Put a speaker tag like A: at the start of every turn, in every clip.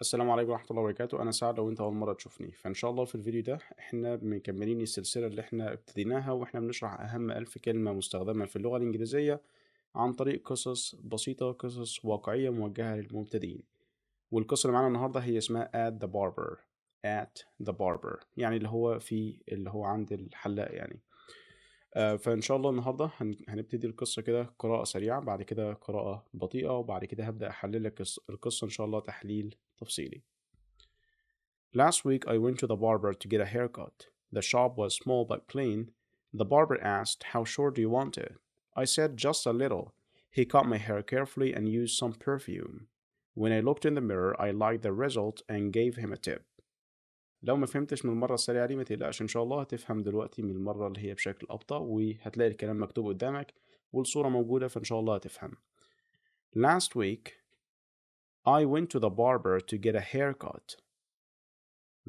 A: السلام عليكم ورحمة الله وبركاته. أنا سعد لو أنت أول مرة تشوفني، فإن شاء الله في الفيديو ده إحنا مكملين السلسلة اللي إحنا ابتديناها، وإحنا بنشرح أهم 1000 كلمة مستخدمة في اللغة الإنجليزية عن طريق قصص بسيطة، قصص واقعية موجهة للمبتدئين. والقصة اللي معانا النهاردة هي اسمها at the barber. at the barber يعني اللي هو عند الحلاق يعني. فإن شاء الله النهاردة هنبتدي القصة كده قراءة سريعة، بعد كده قراءة بطيئة، وبعد كده هبدأ أحلل لك القصة إن شاء الله تحليل تفصيلي. Last week I went to the barber to get a haircut. The shop was small but clean. The barber asked, "How short do you want it?" I said, "Just a little." He cut my hair carefully and used some perfume. When I looked in the mirror, I liked the result and gave him a tip. لو ما فهمتش من المرة السريعة دي ما تقلقش، إن شاء الله هتفهم دلوقتي من المرة اللي هي بشكل أبطأ، وهتلاقي الكلام مكتوب قدامك والصورة موجودة، فإن شاء الله هتفهم. Last week I went to the barber to get a haircut.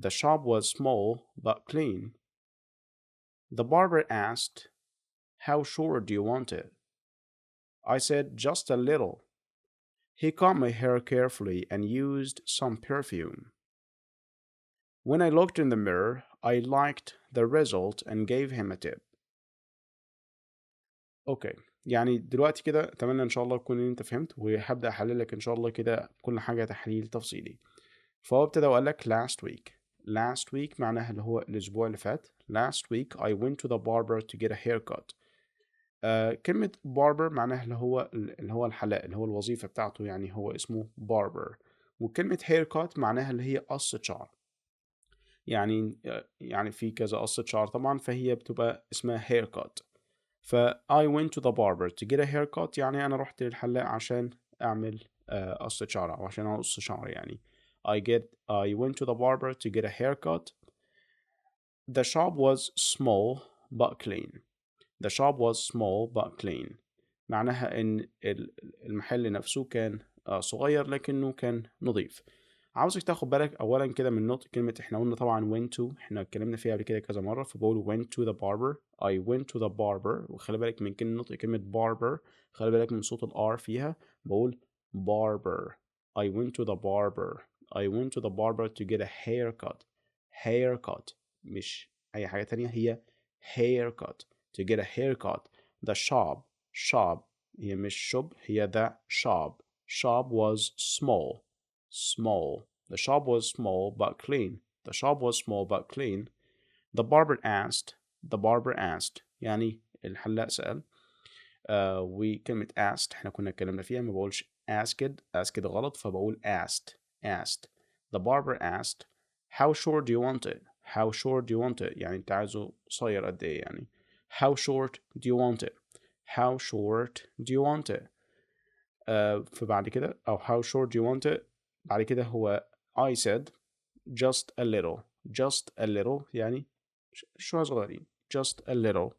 A: The shop was small but clean. The barber asked, "How short do you want it?" I said, "Just a little." He cut my hair carefully and used some perfume. When I looked in the mirror, I liked the result and gave him a tip. اوكي، يعني دلوقتي كده اتمنى ان شاء الله تكون انت فهمت، وهبدأ احلل لك ان شاء الله كده كل حاجة تحليل تفصيلي. فهو ابتدى وقال لك last week. last week معناها اللي هو الاسبوع اللي فات. last week I went to the barber to get a haircut. كلمة barber معناها اللي هو الحلاق، اللي هو الوظيفة بتاعته، يعني هو اسمه barber. وكلمة haircut معناها اللي هي قصة شعر. يعني في كذا قصة شعر طبعا، فهي بتبقى اسمها haircut. ف I went to the barber to get a haircut يعني أنا رحت للحلاق عشان أعمل قصة شعر، أو عشان أقص شعري يعني. I went to the barber to get a haircut. The shop was small but clean. The shop was small but clean. معناها إن المحل نفسه كان صغير لكنه كان نظيف. عاوزك تاخد بالك أولا كده من نطق كلمة. إحنا قلنا طبعا went to، إحنا اتكلمنا فيها قبل كده كذا مرة، فبقول went to the barber. I went to the barber، وخلي بالك من كلمة نطق كلمة barber، خلي بالك من صوت الR فيها. بقول barber. I went to the barber. I went to the barber to get a haircut. haircut مش أي حاجة تانية، هي haircut. To get a haircut. The shop هي مش shop، هي the shop. Shop was small. The shop was small but clean. The shop was small but clean. The barber asked يعني الحلاق سأل. وكلمة asked احنا كنا اتكلمنا فيها، ما بقولش asked غلط، فبقول asked. The barber asked, "How short do you want it?" How short do you want it يعني انت عايزه قصير قد ايه يعني. How short do you want it? How short do you want it? فبعد كده أو how short do you want it، بعد كده هو I said just a little. just a little يعني شوية صغيرين. just a little.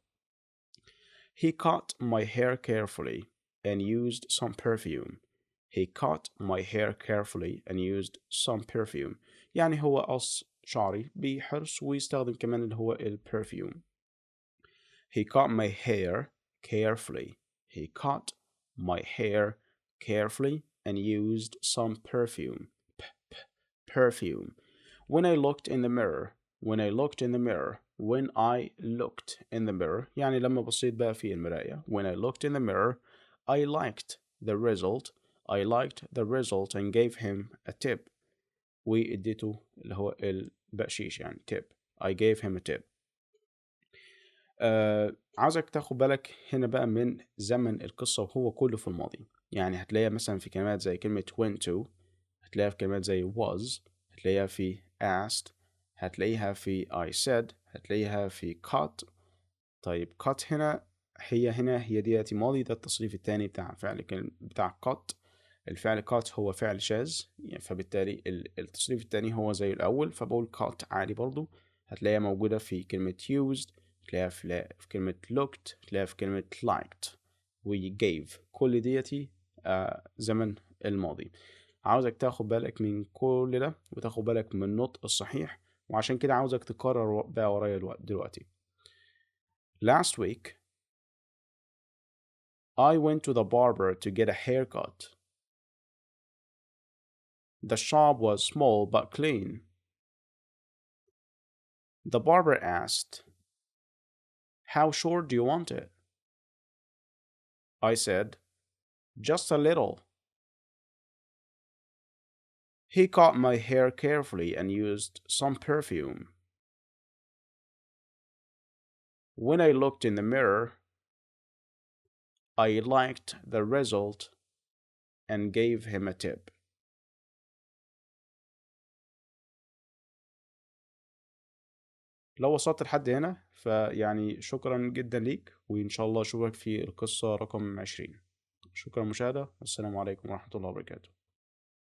A: He cut my hair carefully and used some perfume. He cut my hair carefully and used some perfume. يعني هو قص شعري بحرص ويستخدم كمان اللي هو perfume. He cut my hair carefully. He cut my hair carefully and used some perfume. Perfume. When I looked in the mirror. When I looked in the mirror. When I looked in the mirror يعني لما بصيت بقى في المراية. When I looked in the mirror, I liked the result. I liked the result and gave him a tip. واديته اللي هو البقشيش يعني tip. I gave him a tip. عاوزك تاخد بالك هنا بقى من زمن القصة وهو كله في الماضي. يعني هتلاقيها مثلا في كلمات زي كلمة went to، هتلاقيها في كلمات زي was، هتلاقيها في asked، هتلاقيها في I said، هتلاقيها في cut. طيب cut هنا هي دياتي ماضي، ده التصريف التاني بتاع فعل بتاع cut. الفعل cut هو فعل شاذ يعني، فبالتالي التصريف التاني هو زي الأول، فبقول cut عادي برضو. هتلاقيها موجودة في كلمة used، هتلاقيها في كلمة looked، هتلاقيها في كلمة liked و gave. كل ديتي زمن الماضي. عاوزك تاخد بالك من كل ده وتاخد بالك من النطق الصحيح، وعشان كده عاوزك تكرر بقى ورايا دلوقتي. Last week I went to the barber to get a haircut. The shop was small but clean. The barber asked, "How short do you want it?" I said, "Just a little." He cut my hair carefully and used some perfume. When I looked in the mirror, I liked the result and gave him a tip. لو وصلت لحد هنا فيعني شكرا جدا ليك، وإن شاء الله أشوفك في القصة رقم 20. شكرا مشاهدة، السلام عليكم ورحمة الله وبركاته.